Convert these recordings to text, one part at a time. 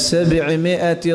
700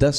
10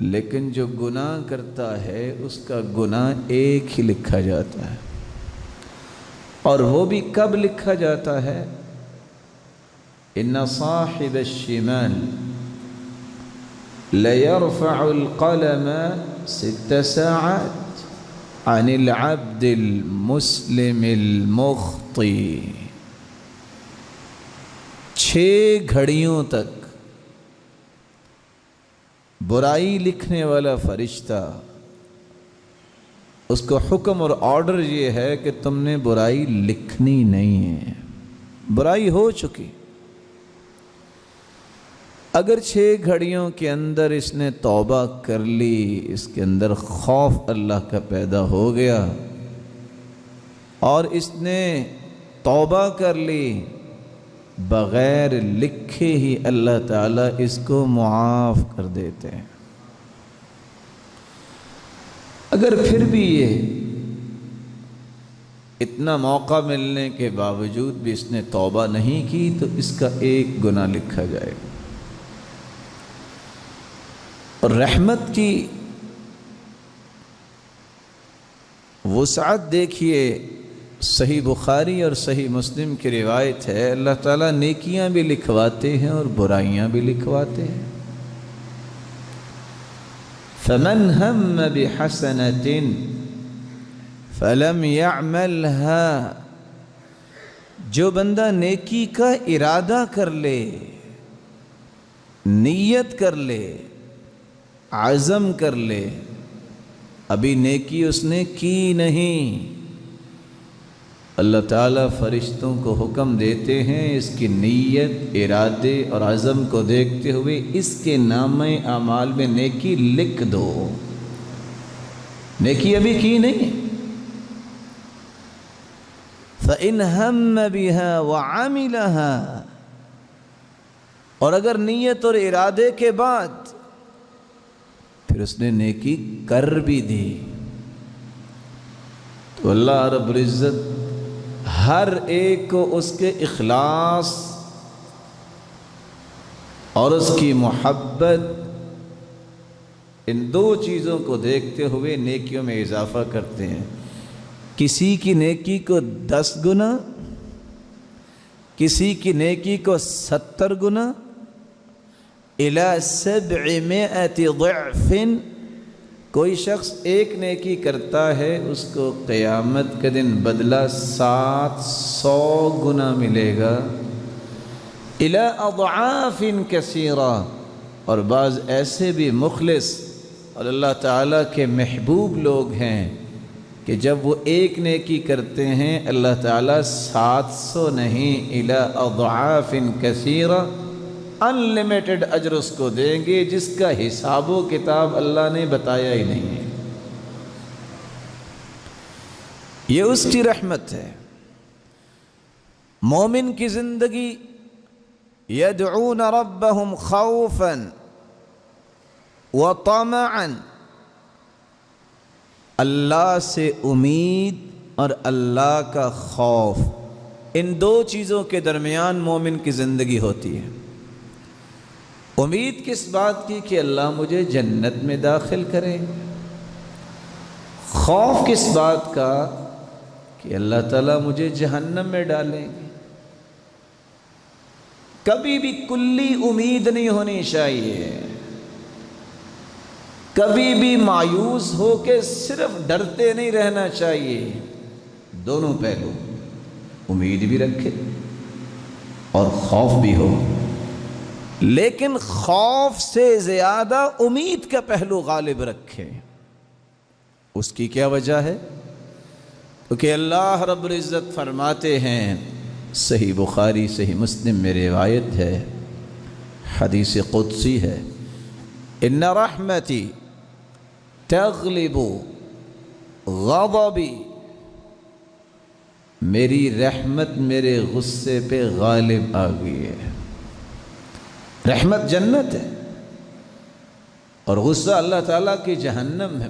لیکن جو گناہ کرتا ہے اس کا گناہ ایک ہی لکھا جاتا ہے، اور وہ بھی کب لکھا جاتا ہے؟ ان صاحب الشمال لیرفع القلم 6 ساعات عن العبد المسلم المخطئ، 6 گھڑیوں تک برائی لکھنے والا فرشتہ، اس کو حکم اور آرڈر یہ ہے کہ تم نے برائی لکھنی نہیں ہے، برائی ہو چکی، اگر 6 گھڑیوں کے اندر اس نے توبہ کر لی، اس کے اندر خوف اللہ کا پیدا ہو گیا اور اس نے توبہ کر لی، بغیر لکھے ہی اللہ تعالیٰ اس کو معاف کر دیتے ہیں۔ اگر پھر بھی یہ اتنا موقع ملنے کے باوجود بھی اس نے توبہ نہیں کی تو اس کا ایک گناہ لکھا جائے گا۔ اور رحمت کی وسعت دیکھیے، صحیح بخاری اور صحیح مسلم کی روایت ہے، اللہ تعالیٰ نیکیاں بھی لکھواتے ہیں اور برائیاں بھی لکھواتے ہیں۔ فمن ہم بحسنۃ فلم يعملها، جو بندہ نیکی کا ارادہ کر لے، نیت کر لے، عزم کر لے، ابھی نیکی اس نے کی نہیں، اللہ تعالیٰ فرشتوں کو حکم دیتے ہیں اس کی نیت، ارادے اور عزم کو دیکھتے ہوئے اس کے نامہ اعمال میں نیکی لکھ دو۔ نیکی ابھی کی نہیں، فَإِنْ هَمَّ بِهَا وَعَمِلَهَا، اور اگر نیت اور ارادے کے بعد پھر اس نے نیکی کر بھی دی تو اللہ رب العزت ہر ایک کو اس کے اخلاص اور اس کی محبت، ان 2 چیزوں کو دیکھتے ہوئے نیکیوں میں اضافہ کرتے ہیں۔ کسی کی نیکی کو 10 گنا، کسی کی نیکی کو 70 گنا، الی 700 ضعف، کوئی شخص ایک نیکی کرتا ہے اس کو قیامت کے دن بدلہ 700 گنا ملے گا، الی اضعاف کثیرہ، اور بعض ایسے بھی مخلص اور اللہ تعالیٰ کے محبوب لوگ ہیں کہ جب وہ ایک نیکی کرتے ہیں اللہ تعالیٰ 700 نہیں، الی اضعاف کثیرہ، انلمیٹڈ اجر اس کو دیں گے جس کا حساب و کتاب اللہ نے بتایا ہی نہیں ہے۔ یہ اس کی رحمت ہے۔ مومن کی زندگی یدعون ربهم خوفا وطمعا، اللہ سے امید اور اللہ کا خوف، ان 2 چیزوں کے درمیان مومن کی زندگی ہوتی ہے۔ امید کس بات کی کہ اللہ مجھے جنت میں داخل کرے، خوف کس بات کا کہ اللہ تعالیٰ مجھے جہنم میں ڈالیں گے۔ کبھی بھی کلی امید نہیں ہونی چاہیے، کبھی بھی مایوس ہو کے صرف ڈرتے نہیں رہنا چاہیے، دونوں پہلو، امید بھی رکھے اور خوف بھی ہو، لیکن خوف سے زیادہ امید کا پہلو غالب رکھے۔ اس کی کیا وجہ ہے؟ کیونکہ اللہ رب العزت فرماتے ہیں، صحیح بخاری صحیح مسلم میں روایت ہے، حدیث قدسی ہے، ان رحمتی تغلب غضبی، میری رحمت میرے غصے پہ غالب آ گئی ہے۔ رحمت جنت ہے اور غصہ اللہ تعالیٰ کی جہنم ہے۔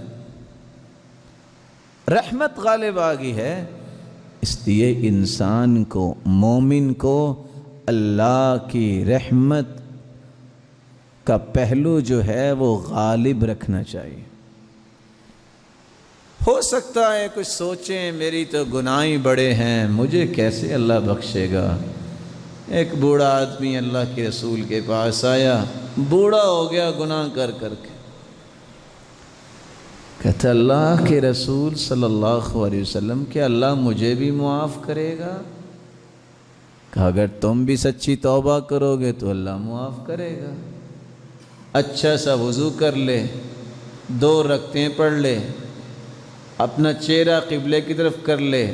رحمت غالب آ گئی ہے، اس لیے انسان کو، مومن کو اللہ کی رحمت کا پہلو جو ہے وہ غالب رکھنا چاہیے۔ ہو سکتا ہے کچھ سوچیں میری تو گناہیں بڑے ہیں، مجھے کیسے اللہ بخشے گا۔ ایک بوڑھا آدمی اللہ کے رسول کے پاس آیا، بوڑھا ہو گیا گناہ کر کر کے، کہتا اللہ کے رسول صلی اللہ علیہ وسلم کیا اللہ مجھے بھی معاف کرے گا؟ کہا اگر تم بھی سچی توبہ کرو گے تو اللہ معاف کرے گا۔ اچھا سا وضو کر لے، 2 رکعتیں پڑھ لے، اپنا چہرہ قبلے کی طرف کر لے،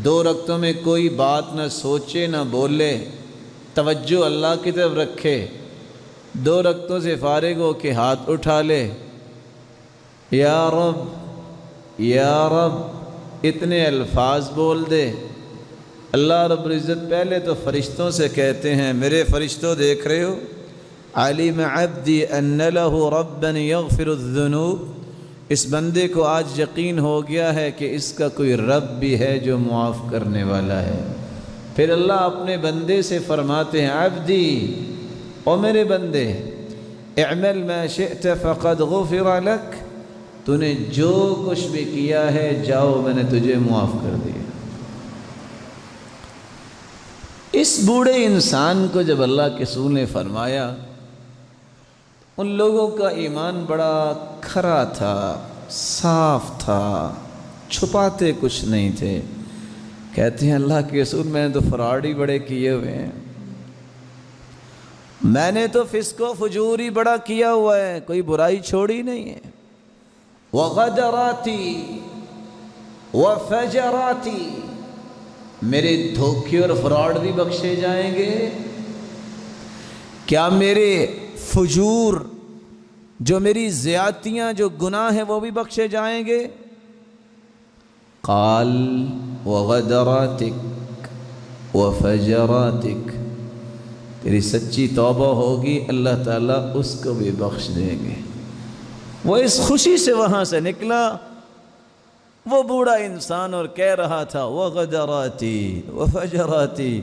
2 رکعتوں میں کوئی بات نہ سوچے نہ بولے، توجہ اللہ کی طرف رکھے، 2 رکعتوں سے فارغ ہو کے ہاتھ اٹھا لے، یا رب یا رب اتنے الفاظ بول دے۔ اللہ رب العزت پہلے تو فرشتوں سے کہتے ہیں میرے فرشتوں دیکھ رہے ہو، علم عبدی ان لہ ربا یغفر الذنوب، اس بندے کو آج یقین ہو گیا ہے کہ اس کا کوئی رب بھی ہے جو معاف کرنے والا ہے۔ پھر اللہ اپنے بندے سے فرماتے ہیں عبدی، او میرے بندے، اعمل ما شئت فقد غفر لک، تو نے جو کچھ بھی کیا ہے جاؤ میں نے تجھے معاف کر دیا۔ اس بوڑھے انسان کو جب اللہ کے رسول نے فرمایا، ان لوگوں کا ایمان بڑا کھرا تھا، صاف تھا، چھپاتے کچھ نہیں تھے۔ کہتے ہیں اللہ کے رسول میں نے تو فراڈ ہی بڑے کیے ہوئے ہیں، میں نے تو فسق و فجور ہی بڑا کیا ہوا ہے، کوئی برائی چھوڑی نہیں ہے۔ وغدراتی وفجراتی، میرے دھوکے اور فراڈ بھی بخشے جائیں گے؟ کیا میرے فجور جو میری زیادتیاں جو گناہ ہیں وہ بھی بخشے جائیں گے؟ قال وغدراتک وفجراتک، تیری سچی توبہ ہوگی اللہ تعالیٰ اس کو بھی بخش دیں گے۔ وہ اس خوشی سے وہاں سے نکلا وہ بوڑھا انسان اور کہہ رہا تھا وغدراتی وفجراتی،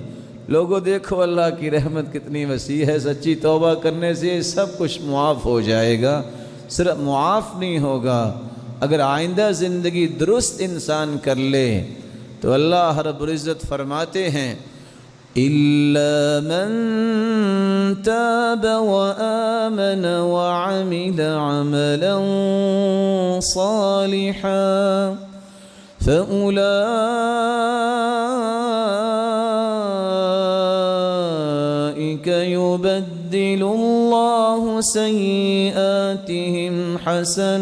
لوگوں دیکھو اللہ کی رحمت کتنی وسیع ہے، سچی توبہ کرنے سے سب کچھ معاف ہو جائے گا۔ صرف معاف نہیں ہوگا، اگر آئندہ زندگی درست انسان کر لے تو اللہ رب العزت فرماتے ہیں إِلَّا مَن تَابَ وَآمَنَ وَعَمِلَ عَمَلًا صَالِحًا فَأُولَٰئِكَ يُبَدِّلُ اللَّهُ سَيِّئَاتِهِمْ حَسَنَاتٍ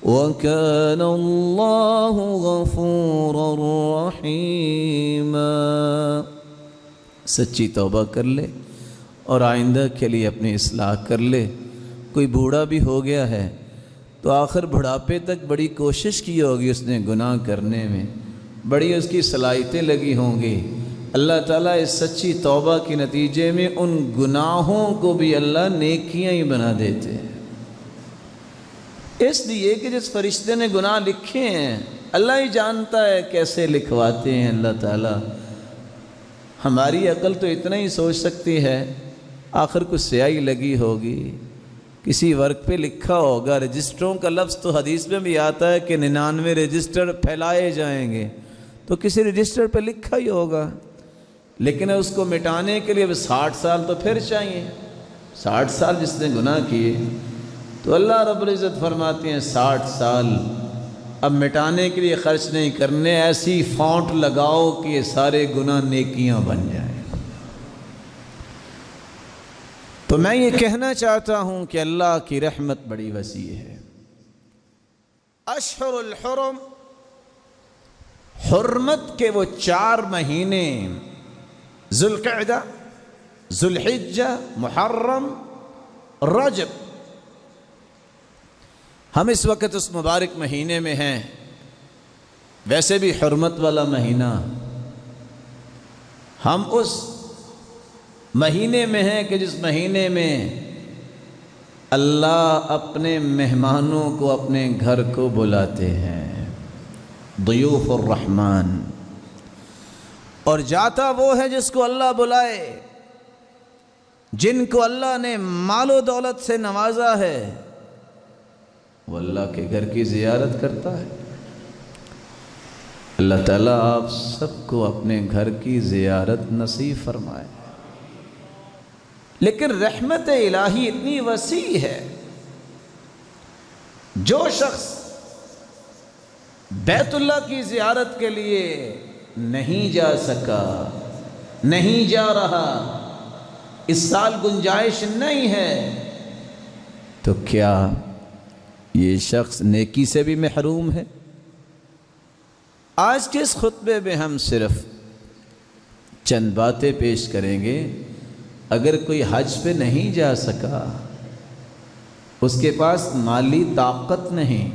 وَكَانَ اللَّهُ غَفُورًا رَحِيمًا۔ سچی توبہ کر لے اور آئندہ کے لیے اپنی اصلاح کر لے۔ کوئی بوڑھا بھی ہو گیا ہے تو آخر بڑھاپے تک بڑی کوشش کی ہوگی اس نے گناہ کرنے میں، بڑی اس کی صلاحیتیں لگی ہوں گی، اللہ تعالیٰ اس سچی توبہ کے نتیجے میں ان گناہوں کو بھی اللہ نیکیاں ہی بنا دیتے ہیں۔ اس لیے کہ جس فرشتے نے گناہ لکھے ہیں اللہ ہی جانتا ہے کیسے لکھواتے ہیں اللہ تعالیٰ۔ ہماری عقل تو اتنا ہی سوچ سکتی ہے، آخر کچھ سیاہی لگی ہوگی، کسی ورق پہ لکھا ہوگا، رجسٹروں کا لفظ تو حدیث میں بھی آتا ہے کہ 99 رجسٹر پھیلائے جائیں گے، تو کسی رجسٹر پہ لکھا ہی ہوگا، لیکن اس کو مٹانے کے لیے 60 سال تو پھر چاہیے۔ 60 سال جس نے گناہ کیے تو اللہ رب العزت فرماتے ہیں 60 سال اب مٹانے کے لیے خرچ نہیں کرنے، ایسی فونٹ لگاؤ کہ یہ سارے گناہ نیکیاں بن جائیں۔ تو میں یہ کہنا چاہتا ہوں کہ اللہ کی رحمت بڑی وسیع ہے۔ اشہر الحرم، حرمت کے وہ 4 مہینے ذوالقعدہ، ذوالحجہ، محرم، رجب، ہم اس وقت اس مبارک مہینے میں ہیں۔ ویسے بھی حرمت والا مہینہ، ہم اس مہینے میں ہیں کہ جس مہینے میں اللہ اپنے مہمانوں کو اپنے گھر کو بلاتے ہیں، ضیوف الرحمن، اور جاتا وہ ہے جس کو اللہ بلائے۔ جن کو اللہ نے مال و دولت سے نوازا ہے وہ اللہ کے گھر کی زیارت کرتا ہے۔ اللہ تعالیٰ آپ سب کو اپنے گھر کی زیارت نصیب فرمائے۔ لیکن رحمت الہی اتنی وسیع ہے، جو شخص بیت اللہ کی زیارت کے لیے نہیں جا سکا، نہیں جا رہا، اس سال گنجائش نہیں ہے، تو کیا یہ شخص نیکی سے بھی محروم ہے؟ آج کے اس خطبے میں ہم صرف چند باتیں پیش کریں گے۔ اگر کوئی حج پہ نہیں جا سکا، اس کے پاس مالی طاقت نہیں،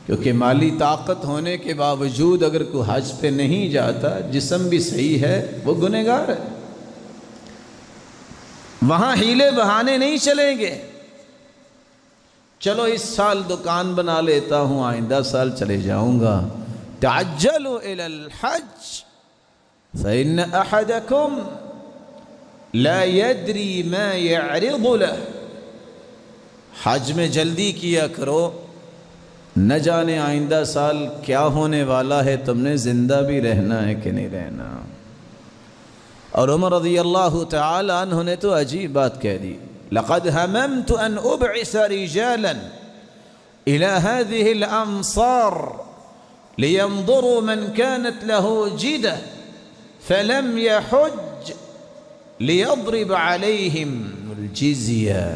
کیونکہ مالی طاقت ہونے کے باوجود اگر کوئی حج پہ نہیں جاتا، جسم بھی صحیح ہے، وہ گنہگار ہے۔ وہاں ہیلے بہانے نہیں چلیں گے، چلو اس سال دکان بنا لیتا ہوں، آئندہ سال چلے جاؤں گا۔ تعجلوا الى الحج فإن أحدكم لا يدري ما يعرض له۔ حج میں جلدی کیا کرو، نہ جانے آئندہ سال کیا ہونے والا ہے، تم نے زندہ بھی رہنا ہے کہ نہیں رہنا۔ اور عمر رضی اللہ تعالی عنہ نے تو عجیب بات کہہ دی، لقد هممت ان ابعث رجالا الى هذه الامصار لينظروا من كانت له جدة فلم يحج ليضرب عليهم الجزية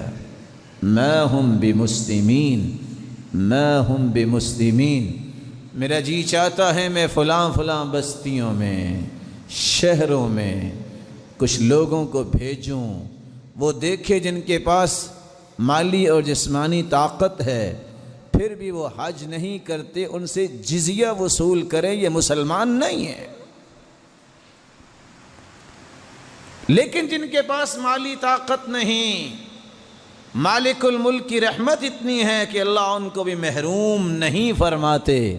ما هم بمسلمين ما هم بمسلمين۔ میرا جی چاہتا ہے میں فلاں بستیوں میں، شہروں میں کچھ لوگوں کو بھیجوں، وہ دیکھے جن کے پاس مالی اور جسمانی طاقت ہے پھر بھی وہ حج نہیں کرتے، ان سے جزیہ وصول کریں، یہ مسلمان نہیں ہے۔ لیکن جن کے پاس مالی طاقت نہیں، مالک الملک کی رحمت اتنی ہے کہ اللہ ان کو بھی محروم نہیں فرماتے۔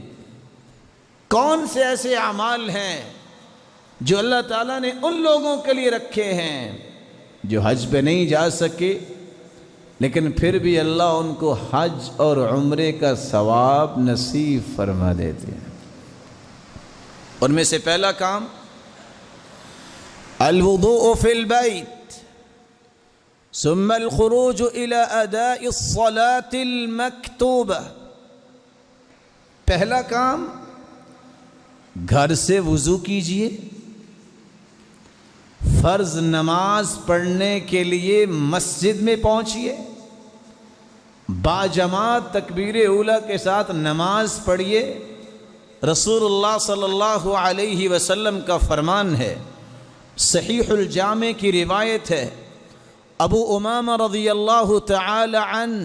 کون سے ایسے اعمال ہیں جو اللہ تعالیٰ نے ان لوگوں کے لیے رکھے ہیں جو حج پہ نہیں جا سکے، لیکن پھر بھی اللہ ان کو حج اور عمرے کا ثواب نصیب فرما دیتے ہیں۔ ان میں سے پہلا کام الوضوء فی البیت ثم الخروج الى اداء الصلاة المکتوبہ۔ پہلا کام گھر سے وضو کیجئے، فرض نماز پڑھنے کے لیے مسجد میں پہنچیے، باجماعت تکبیر اولیٰ کے ساتھ نماز پڑھیے۔ رسول اللہ صلی اللہ علیہ وسلم کا فرمان ہے، صحیح الجامع کی روایت ہے، ابو امامہ رضی اللہ تعالی عنہ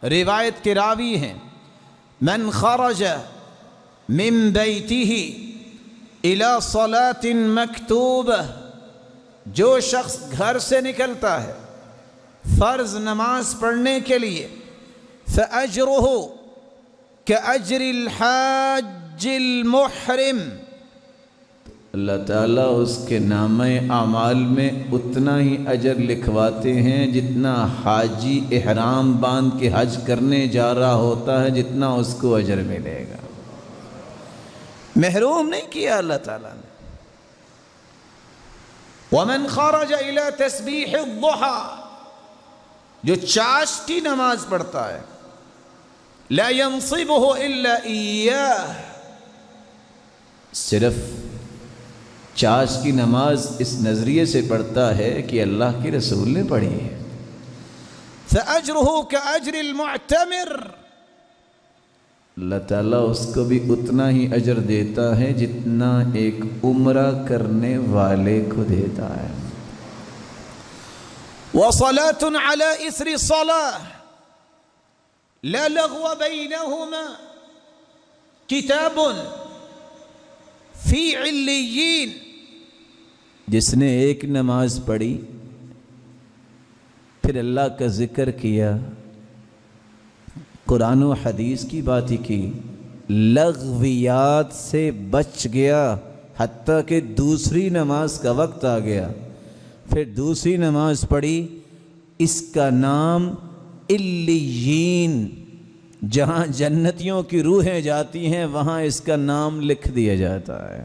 روایت کے راوی ہیں، من خرج من بیتہ الى صلاة مکتوبہ، جو شخص گھر سے نکلتا ہے فرض نماز پڑھنے کے لیے، فَأَجْرُهُ كَأَجْرِ الْحَاجِّ الْمُحْرِمِ، اللہ تعالیٰ اس کے نامہ اعمال میں اتنا ہی اجر لکھواتے ہیں جتنا حاجی احرام باندھ کے حج کرنے جا رہا ہوتا ہے، جتنا اس کو اجر ملے گا۔ محروم نہیں کیا اللہ تعالیٰ نے۔ وَمَنْ خَرَجَ إِلَى تَسْبِيحِ الضُّحَى، جو چاش کی نماز پڑھتا ہے، لَا يَنصِبُهُ إِلَّا إِيَّاهُ، صرف چاش کی نماز اس نظریے سے پڑھتا ہے کہ اللہ کے رسول نے پڑھی ہے۔ فَأَجْرُهُ كَأَجْرِ الْمُعْتَمِرِ، اللہ تعالیٰ اس کو بھی اتنا ہی اجر دیتا ہے جتنا ایک عمرہ کرنے والے کو دیتا ہے۔ وَصَلَاةٌ عَلَى إِثْرِ صَلَاةٍ لَا لَغْوَ بَيْنَهُمَا كِتَابٌ فِي عِلِّيِّينَ، جس نے ایک نماز پڑھی پھر اللہ کا ذکر کیا، قرآن و حدیث کی بات ہی کی، لغویات سے بچ گیا، حتیٰ کہ دوسری نماز کا وقت آ گیا، پھر دوسری نماز پڑھی، اس کا نام علیین، جہاں جنتیوں کی روحیں جاتی ہیں وہاں اس کا نام لکھ دیا جاتا ہے۔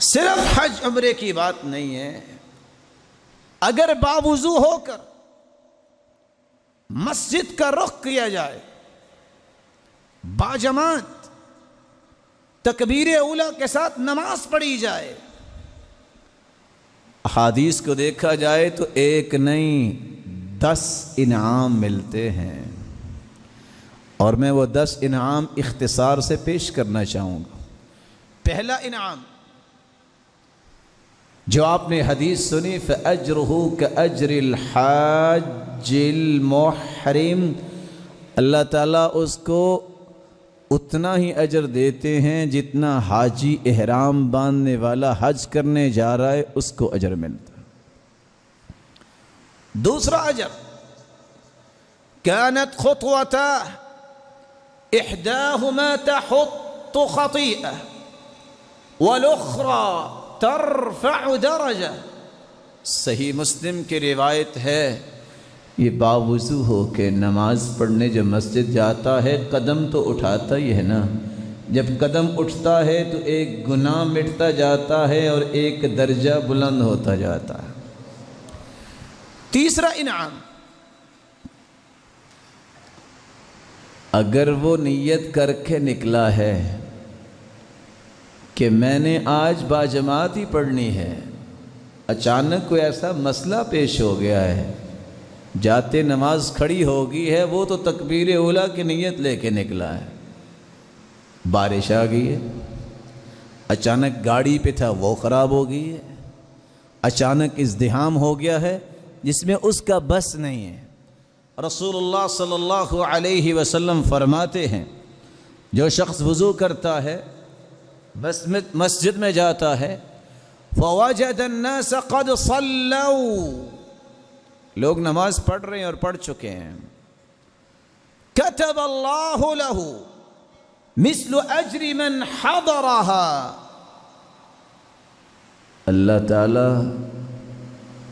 صرف حج عمرے کی بات نہیں ہے، اگر باوضو ہو کر مسجد کا رخ کیا جائے، باجماعت تکبیر اولیٰ کے ساتھ نماز پڑھی جائے، احادیث کو دیکھا جائے تو ایک نہیں 10 انعام ملتے ہیں، اور میں وہ 10 انعام اختصار سے پیش کرنا چاہوں گا۔ پہلا انعام جو آپ نے حدیث سنی، فَأَجْرُهُ كَأَجْرِ الْحَاجِّ الْمُحْرِمِ، اللہ تعالیٰ اس کو اتنا ہی اجر دیتے ہیں جتنا حاجی احرام باندھنے والا حج کرنے جا رہا ہے اس کو اجر ملتا ہے۔ دوسرا اجر، كانت خطوتا احداهما تحط خطيئة والاخرى ترفع درجة، صحیح مسلم کی روایت ہے، یہ باوضو ہو کے نماز پڑھنے جب مسجد جاتا ہے قدم تو اٹھاتا ہی ہے نا، جب قدم اٹھتا ہے تو ایک گناہ مٹتا جاتا ہے اور ایک درجہ بلند ہوتا جاتا ہے۔ تیسرا انعام، اگر وہ نیت کر کے نکلا ہے کہ میں نے آج باجماعت ہی پڑھنی ہے، اچانک کوئی ایسا مسئلہ پیش ہو گیا ہے، جاتے نماز کھڑی ہوگی ہے، وہ تو تکبیر اولیٰ کی نیت لے کے نکلا ہے، بارش آ گئی ہے، اچانک گاڑی پہ تھا وہ خراب ہو گئی ہے، اچانک ازدحام ہو گیا ہے جس میں اس کا بس نہیں ہے۔ رسول اللہ صلی اللہ علیہ وسلم فرماتے ہیں، جو شخص وضو کرتا ہے، بس مسجد میں جاتا ہے، فوجد الناس قد صلوا، لوگ نماز پڑھ رہے ہیں اور پڑھ چکے ہیں، كتب اللہ له مثل اجر من حضرها، اللہ تعالی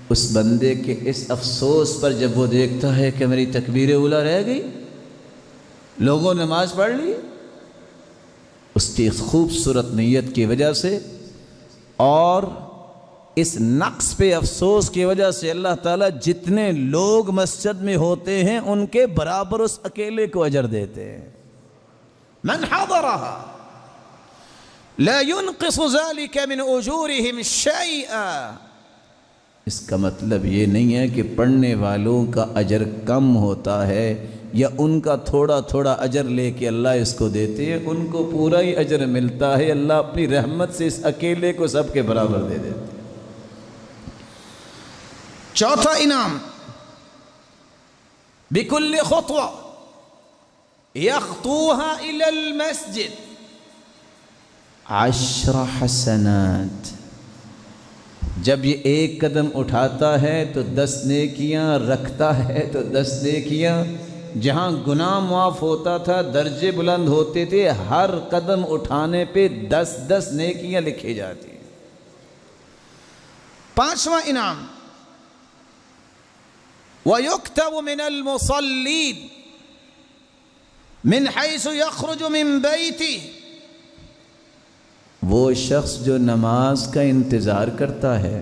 اس بندے کے اس افسوس پر جب وہ دیکھتا ہے کہ میری تکبیر اولیٰ رہ گئی، لوگوں نے نماز پڑھ لی، اس کی خوبصورت نیت کی وجہ سے اور اس نقص پہ افسوس کی وجہ سے اللہ تعالیٰ جتنے لوگ مسجد میں ہوتے ہیں ان کے برابر اس اکیلے کو اجر دیتے ہیں۔ من حضرها لا ينقص ذلك من اجورهم شيئا، اس کا مطلب یہ نہیں ہے کہ پڑھنے والوں کا اجر کم ہوتا ہے یا ان کا تھوڑا تھوڑا اجر لے کے اللہ اس کو دیتے ہیں، ان کو پورا ہی اجر ملتا ہے، اللہ اپنی رحمت سے اس اکیلے کو سب کے برابر دے دیتے ہیں۔ چوتھا انعام، بكل خطوة يخطوها إلى المسجد 10 حسنات، جب یہ ایک قدم اٹھاتا ہے تو 10 نیکیاں، رکھتا ہے تو 10 نیکیاں، جہاں گناہ معاف ہوتا تھا، درجے بلند ہوتے تھے، ہر قدم اٹھانے پہ 10 نیکیاں لکھی جاتی ہیں۔ پانچواں انعام، وَيُكْتَبُ مِنَ الْمُصَلِّينَ مِنْ حَيْثُ يَخْرُجُ مِنْ بَيْتِهِ، وہ شخص جو نماز کا انتظار کرتا ہے،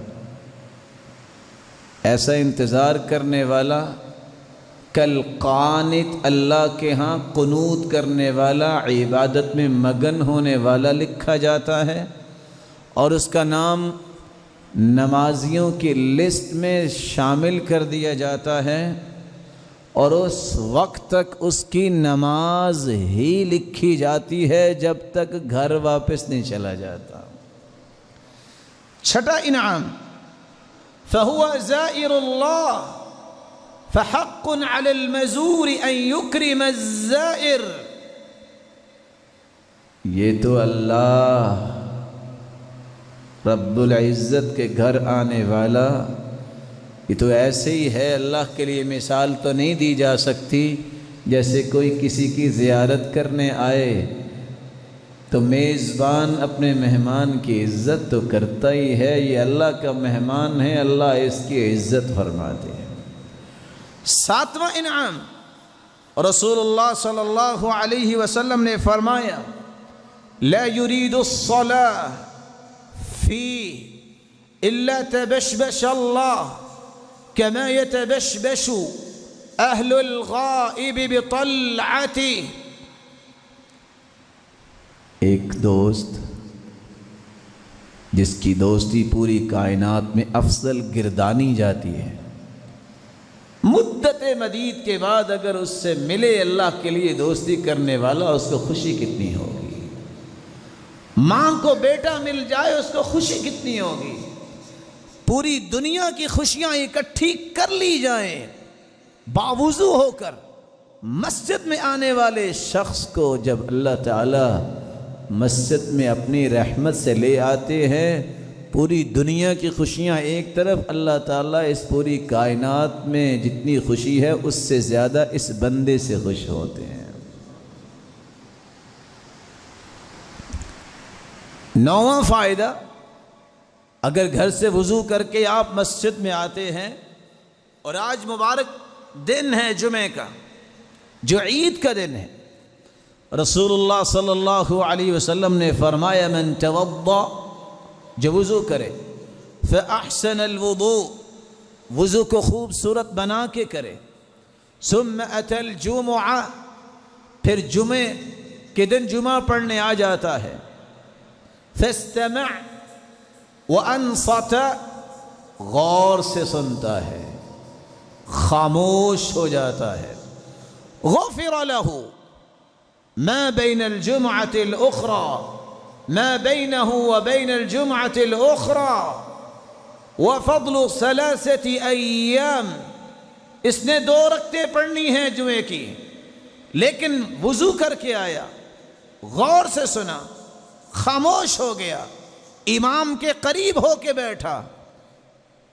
ایسا انتظار کرنے والا کالقانت، اللہ کے ہاں قنوت کرنے والا، عبادت میں مگن ہونے والا لکھا جاتا ہے، اور اس کا نام نمازیوں کی لسٹ میں شامل کر دیا جاتا ہے، اور اس وقت تک اس کی نماز ہی لکھی جاتی ہے جب تک گھر واپس نہیں چلا جاتا۔ چھٹا انعام، فَهُوَ زَائِرُ اللَّهِ فَحَقٌّ عَلَى الْمَزُورِ أَن يُكْرِمَ الزَّائِرِ، یہ تو اللہ رب العزت کے گھر آنے والا، یہ تو ایسے ہی ہے، اللہ کے لیے مثال تو نہیں دی جا سکتی، جیسے کوئی کسی کی زیارت کرنے آئے تو میزبان اپنے مہمان کی عزت تو کرتا ہی ہے، یہ اللہ کا مہمان ہے، اللہ اس کی عزت فرماتے ہیں۔ ساتواں انعام، رسول اللہ صلی اللہ علیہ وسلم نے فرمایا لا يريد الصلاة فيه إلا تبشبش الله كما يتبشبش أهل الغائب بطلعته۔ ایک دوست جس کی دوستی پوری کائنات میں افضل گردانی جاتی ہے، مدت مدید کے بعد اگر اس سے ملے اللہ کے لیے دوستی کرنے والا، اس کو خوشی کتنی ہوگی۔ ماں کو بیٹا مل جائے، اس کو خوشی کتنی ہوگی۔ پوری دنیا کی خوشیاں اکٹھی کر لی جائیں، باوضو ہو کر مسجد میں آنے والے شخص کو جب اللہ تعالی مسجد میں اپنی رحمت سے لے آتے ہیں، پوری دنیا کی خوشیاں ایک طرف، اللہ تعالیٰ اس پوری کائنات میں جتنی خوشی ہے اس سے زیادہ اس بندے سے خوش ہوتے ہیں۔ نواں فائدہ، اگر گھر سے وضو کر کے آپ مسجد میں آتے ہیں اور آج مبارک دن ہے جمعہ کا، جو عید کا دن ہے، رسول اللہ صلی اللہ علیہ وسلم نے فرمایا من توضأ، جو وضو کرے، فأحسن الوضوء، وضو کو خوبصورت بنا کے کرے، ثم أتى الجمعہ، پھر جمعے کے دن جمعہ پڑھنے آ جاتا ہے، فاستمع وانصت، غور سے سنتا ہے، خاموش ہو جاتا ہے، غفر له ما بين الجمعة الأخرى، ما بينه وبين الجمعة الأخرى، وفضل 3 أيام، اس نے 2 رکعتیں پڑھنی ہیں جمعے کی، لیکن وضو کر کے آیا، غور سے سنا، خاموش ہو گیا، امام کے قریب ہو کے بیٹھا،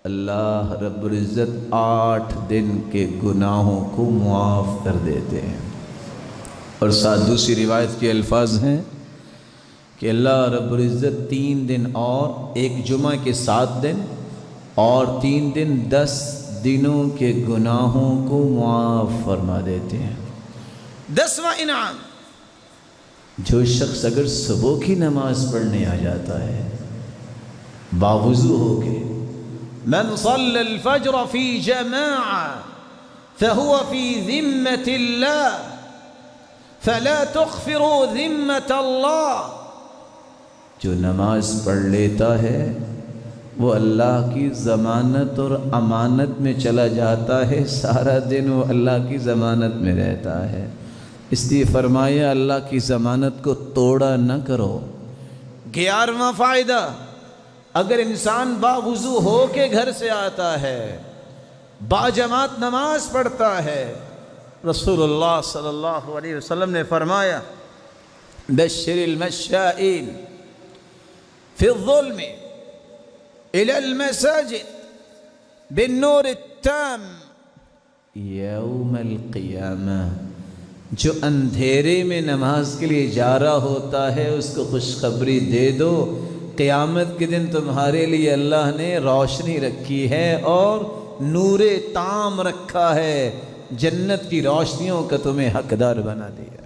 اللہ رب العزت 8 دن کے گناہوں کو معاف کر دیتے ہیں۔ اور ساتھ دوسری روایت کے الفاظ ہیں کہ اللہ رب العزت 3 دن اور ایک جمعہ کے 7 دن اور 3 دن 10 دنوں کے گناہوں کو معاف فرما دیتے ہیں۔ 10واں انعام، جو شخص اگر صبح کی نماز پڑھنے آ جاتا ہے باوضو ہو کے، من صلى الفجر في جماعة فهو في ذمة الله فلا تغفروا ذمة الله، جو نماز پڑھ لیتا ہے وہ اللہ کی ضمانت اور امانت میں چلا جاتا ہے، سارا دن وہ اللہ کی ضمانت میں رہتا ہے، اس لیے فرمایا اللہ کی ضمانت کو توڑا نہ کرو۔ 11واں فائدہ، اگر انسان باوضو ہو کے گھر سے آتا ہے، باجماعت نماز پڑھتا ہے، رسول اللہ صلی اللہ علیہ وسلم نے فرمایا بشر المشائین فی الظلم الی المساجد بالنور التام یوم القیامہ، جو اندھیرے میں نماز کے لیے جا رہا ہوتا ہے اس کو خوشخبری دے دو، قیامت کے دن تمہارے لیے اللہ نے روشنی رکھی ہے اور نور تام رکھا ہے، جنت کی روشنیوں کا تمہیں حقدار بنا دیا۔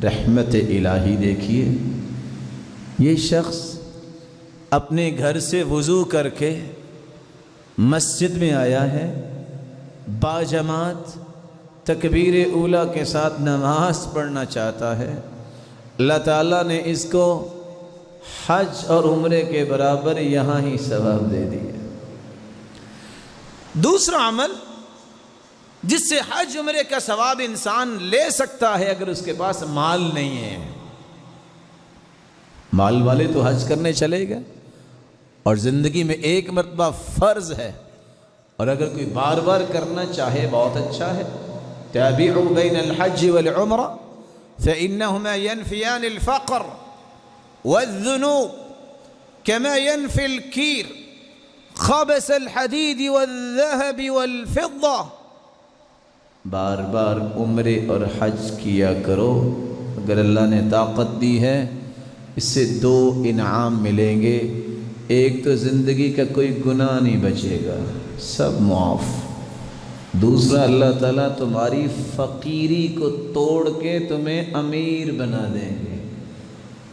رحمت الہی دیکھیے، یہ شخص اپنے گھر سے وضو کر کے مسجد میں آیا ہے، باجماعت تکبیر اولیٰ کے ساتھ نماز پڑھنا چاہتا ہے، اللہ تعالیٰ نے اس کو حج اور عمرے کے برابر یہاں ہی ثواب دے دیا۔ دوسرا عمل جس سے حج عمرے کا ثواب انسان لے سکتا ہے اگر اس کے پاس مال نہیں ہے، مال والے تو حج کرنے چلے گئے اور زندگی میں ایک مرتبہ فرض ہے، اور اگر کوئی بار بار کرنا چاہے بہت اچھا ہے۔ تابعوا بین الحج والعمرہ فإنہما ينفیان الفقر والذنوب كما ينفي الكير خبث الحديد والذهب والفضة۔ بار بار عمرے اور حج کیا کرو، اگر اللہ نے طاقت دی ہے اس سے 2 انعام ملیں گے. ایک تو زندگی کا کوئی گناہ نہیں بچے گا، سب معاف. دوسرا اللہ تعالیٰ تمہاری فقیری کو توڑ کے تمہیں امیر بنا دیں گے.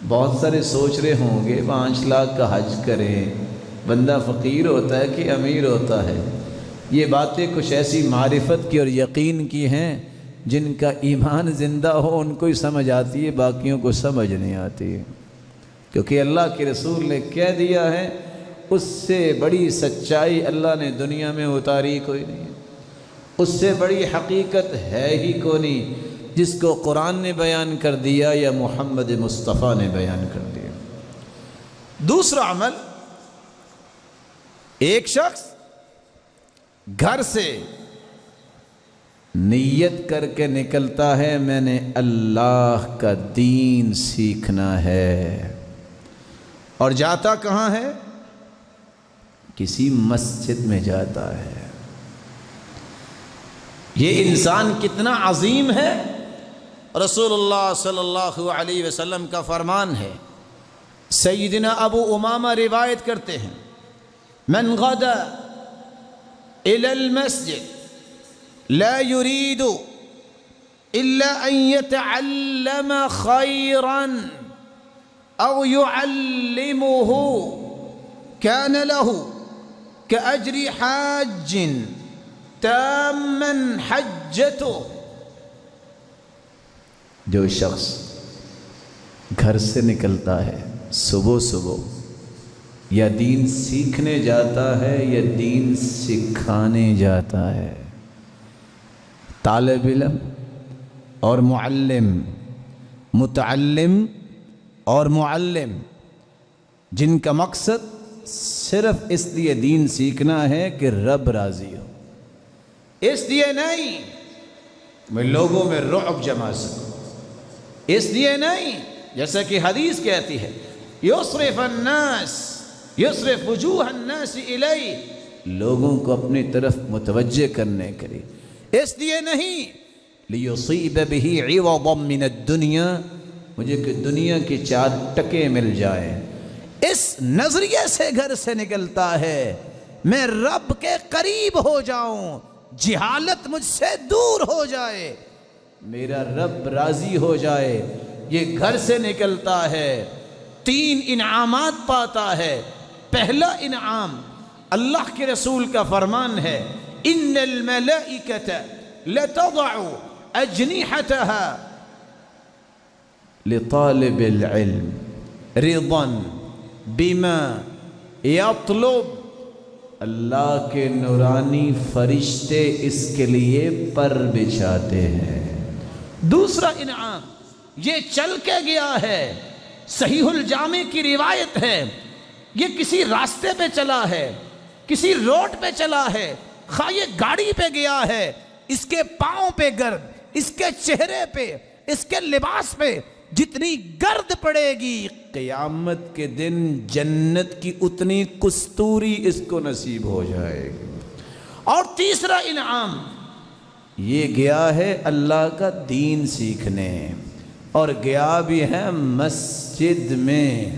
بہت سارے سوچ رہے ہوں گے 5 لاکھ کا حج کریں، بندہ فقیر ہوتا ہے کہ امیر ہوتا ہے. یہ باتیں کچھ ایسی معرفت کی اور یقین کی ہیں جن کا ایمان زندہ ہو ان کو ہی سمجھ آتی ہے، باقیوں کو سمجھ نہیں آتی ہے. کیونکہ اللہ کے رسول نے کہہ دیا ہے، اس سے بڑی سچائی اللہ نے دنیا میں اتاری کوئی نہیں، اس سے بڑی حقیقت ہے ہی کوئی نہیں جس کو قرآن نے بیان کر دیا یا محمد مصطفیٰ نے بیان کر دیا. دوسرا عمل، ایک شخص گھر سے نیت کر کے نکلتا ہے میں نے اللہ کا دین سیکھنا ہے، اور جاتا کہاں ہے؟ کسی مسجد میں جاتا ہے. یہ انسان کتنا عظیم ہے. رسول اللہ صلی اللہ علیہ وسلم کا فرمان ہے، سیدنا ابو امامہ روایت کرتے ہیں، من غدا الى المسجد لا يريد الا ان يتعلم خيرا او يعلمه كان له كأجر حاج تاما حجته. جو شخص گھر سے نکلتا ہے صبح صبح، یا دین سیکھنے جاتا ہے یا دین سکھانے جاتا ہے، طالب علم اور معلم، متعلم اور معلم، جن کا مقصد صرف اس لیے دین سیکھنا ہے کہ رب راضی ہو، اس لیے نہیں میں لوگوں میں رعب جما سکوں، اس لیے نہیں جیسا کہ حدیث کہتی ہے یصرف الناس یصرف وجوہ الناس الی، لوگوں کو اپنی طرف متوجہ کرنے کے لیے، اس لیے نہیں لیصیب بہ عوضا من الدنیا، مجھے کہ دنیا کی 4 ٹکے مل جائیں. اس نظریے سے گھر سے نکلتا ہے میں رب کے قریب ہو جاؤں، جہالت مجھ سے دور ہو جائے، میرا رب راضی ہو جائے. یہ گھر سے نکلتا ہے 3 انعامات پاتا ہے. پہلا انعام، اللہ کے رسول کا فرمان ہے، ان الملائکۃ لتضع اجنحتها لطالب العلم رضا بما یطلب. اللہ کے نورانی فرشتے اس کے لیے پر بچھاتے ہیں. دوسرا انعام، یہ چل کے گیا ہے، صحیح الجامع کی روایت ہے، یہ کسی راستے پہ چلا ہے، کسی روڈ پہ چلا ہے، خواہ یہ گاڑی پہ گیا ہے، اس کے پاؤں پہ گرد، اس کے چہرے پہ، اس کے لباس پہ جتنی گرد پڑے گی قیامت کے دن جنت کی اتنی کستوری اس کو نصیب ہو جائے گی. اور تیسرا انعام، یہ گیا ہے اللہ کا دین سیکھنے، اور گیا بھی ہے مسجد میں.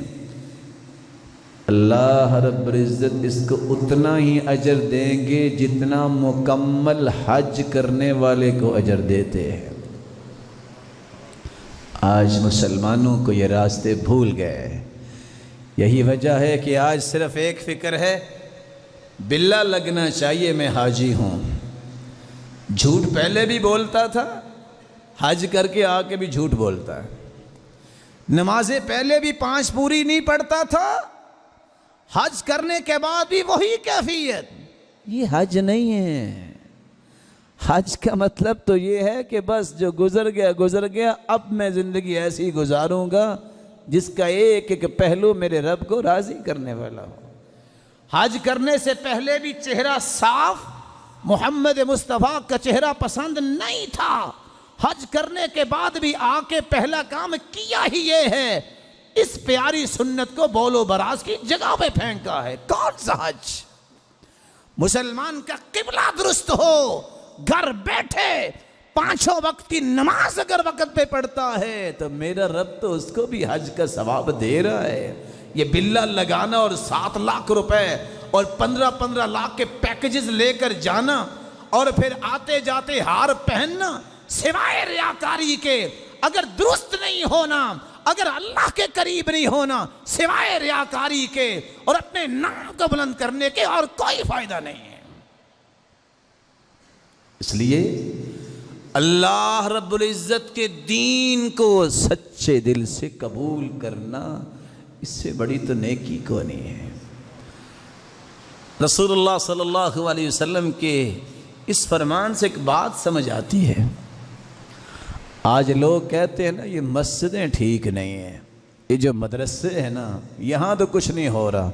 اللہ رب العزت اس کو اتنا ہی اجر دیں گے جتنا مکمل حج کرنے والے کو اجر دیتے ہیں. آج مسلمانوں کو یہ راستے بھول گئے. یہی وجہ ہے کہ آج صرف ایک فکر ہے، بلا لگنا چاہیے میں حاجی ہوں. جھوٹ پہلے بھی بولتا تھا، حج کر کے آ کے بھی جھوٹ بولتا ہے. نمازیں پہلے بھی 5 پوری نہیں پڑھتا تھا، حج کرنے کے بعد بھی وہی کیفیت. یہ حج نہیں ہے. حج کا مطلب تو یہ ہے کہ بس جو گزر گیا، اب میں زندگی ایسی گزاروں گا جس کا ایک ایک پہلو میرے رب کو راضی کرنے والا ہو. حج کرنے سے پہلے بھی چہرہ صاف، محمد مصطفیٰ کا چہرہ پسند نہیں تھا. حج کرنے کے بعد بھی آ کے پہلا کام کیا ہی یہ ہے، اس پیاری سنت کو بول و براز کی جگہ پہ پھینکا ہے. کون سا حج؟ مسلمان کا قبلہ درست ہو، گھر بیٹھے 5 وقت کی نماز اگر وقت پہ پڑھتا ہے تو میرا رب تو اس کو بھی حج کا ثواب دے رہا ہے۔ یہ بلا لگانا اور 7 لاکھ روپے اور 15 لاکھ کے پیکیجز لے کر جانا اور پھر آتے جاتے ہار پہننا، سوائے ریاکاری کے اگر درست نہیں ہونا، اگر اللہ کے قریب نہیں ہونا، سوائے ریاکاری کے اور اپنے نام کو بلند کرنے کے اور کوئی فائدہ نہیں ہے۔ اس لیے اللہ رب العزت کے دین کو سچے دل سے قبول کرنا، اس سے بڑی تو نیکی کو نہیں ہے۔ رسول اللہ صلی اللہ علیہ وسلم کے اس فرمان سے ایک بات سمجھ آتی ہے۔ آج لوگ کہتے ہیں نا یہ مسجدیں ٹھیک نہیں ہیں، یہ جو مدرسے ہیں نا یہاں تو کچھ نہیں ہو رہا،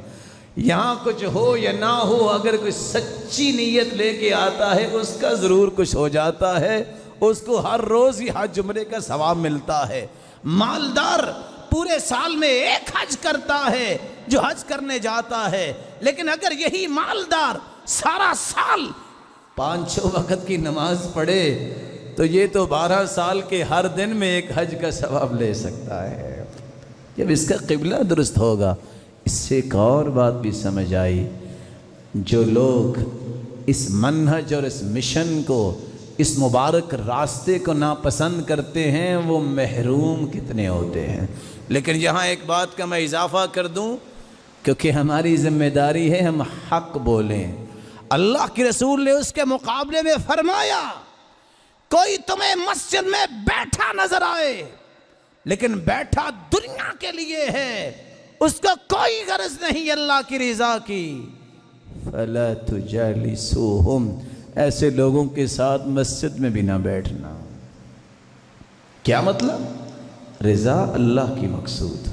یہاں کچھ ہو یا نہ ہو اگر کوئی سچی نیت لے کے آتا ہے اس کا ضرور کچھ ہو جاتا ہے، اس کو ہر روز ہی حج عمرے کا ثواب ملتا ہے۔ مالدار پورے سال میں ایک حج کرتا ہے جو حج کرنے جاتا ہے، لیکن اگر یہی مالدار سارا سال 5 وقت کی نماز پڑھے تو یہ تو 12 سال کے ہر دن میں ایک حج کا ثواب لے سکتا ہے۔ جب اس کا قبلہ درست ہوگا۔ اس سے ایک اور بات بھی سمجھ آئی، جو لوگ اس منہج اور اس مشن کو، اس مبارک راستے کو ناپسند کرتے ہیں وہ محروم کتنے ہوتے ہیں۔ لیکن یہاں ایک بات کا میں اضافہ کر دوں، کیونکہ ہماری ذمہ داری ہے ہم حق بولیں۔ اللہ کے رسول نے اس کے مقابلے میں فرمایا، کوئی تمہیں مسجد میں بیٹھا نظر آئے لیکن بیٹھا دنیا کے لیے ہے، اس کو کوئی غرض نہیں اللہ کی رضا کی، فَلَا تُجَالِسُوهُمْ، ایسے لوگوں کے ساتھ مسجد میں بھی نہ بیٹھنا۔ کیا مطلب؟ رضا اللہ کی مقصود۔